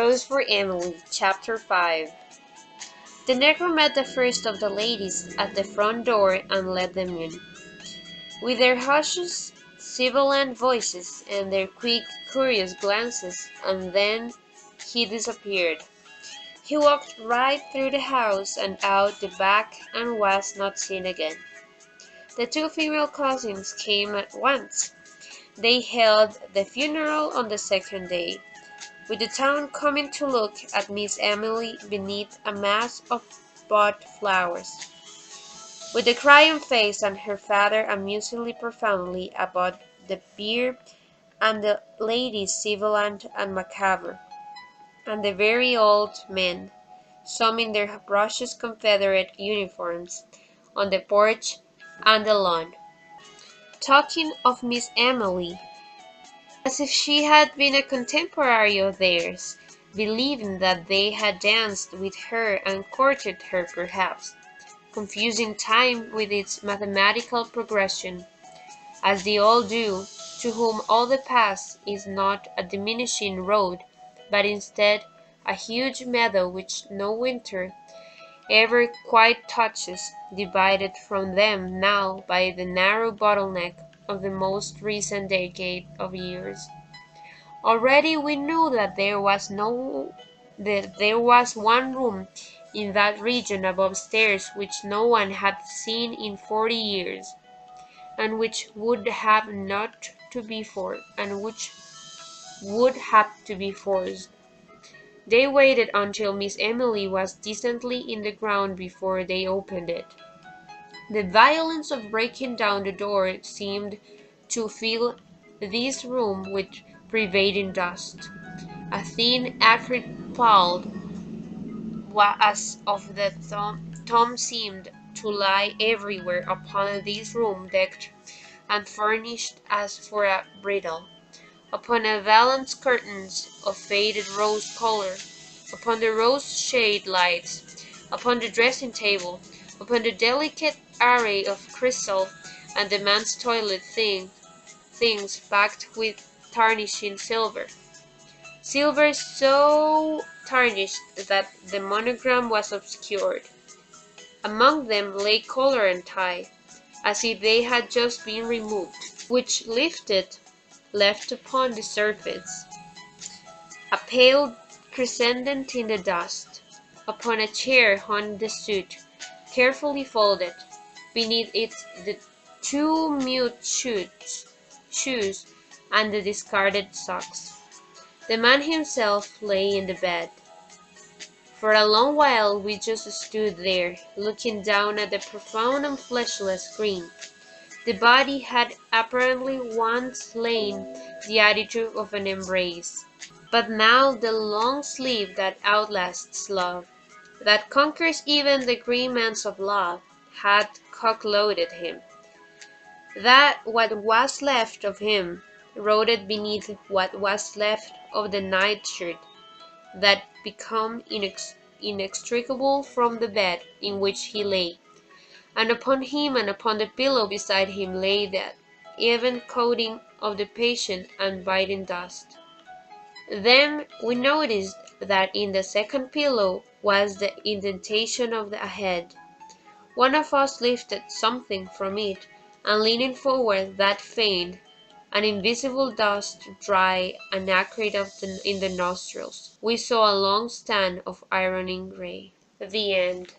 Rose for Emily, Chapter 5. The negro met the first of the ladies at the front door and let them in. With their hushed, sibilant voices and their quick, curious glances, and then he disappeared. He walked right through the house and out the back and was not seen again. The two female cousins came at once. They held the funeral on the second day, with the town coming to look at Miss Emily beneath a mass of bought flowers, with the crying face and her father amusingly profoundly about the bier, and the ladies sibilant and macabre, and the very old men, some in their brushes Confederate uniforms, on the porch and the lawn, talking of Miss Emily as if she had been a contemporary of theirs, believing that they had danced with her and courted her perhaps, confusing time with its mathematical progression, as they all do, to whom all the past is not a diminishing road, but instead a huge meadow which no winter ever quite touches, divided from them now by the narrow bottleneck of the most recent decade of years. Already we knew that there was one room in that region above stairs which no one had seen in 40 years, and which would have not to be and which would have to be forced. They waited until Miss Emily was decently in the ground before they opened it. The violence of breaking down the door seemed to fill this room with pervading dust. A thin, acrid pall as of the tomb seemed to lie everywhere upon this room decked and furnished as for a bridal, upon the valance curtains of faded rose color, upon the rose shade lights, upon the dressing table, upon the delicate array of crystal and the man's toilet things backed with tarnishing silver. Silver so tarnished that the monogram was obscured. Among them lay collar and tie, as if they had just been removed, which left upon the surface a pale crescent in the dust. Upon a chair hung the suit, carefully folded. Beneath it the two mute shoes and the discarded socks. The man himself lay in the bed. For a long while we just stood there, looking down at the profound and fleshless green. The body had apparently once lain the attitude of an embrace, but now the long sleep that outlasts love, that conquers even the grim ends of love, had cockloaded him. That what was left of him rotted beneath what was left of the nightshirt that became inextricable from the bed in which he lay, and upon him and upon the pillow beside him lay that even coating of the patient and biting dust. Then we noticed that in the second pillow was the indentation of a head. One of us lifted something from it, and leaning forward that faint, an invisible dust, dry and acrid in the nostrils, we saw a long stand of ironing gray. The end.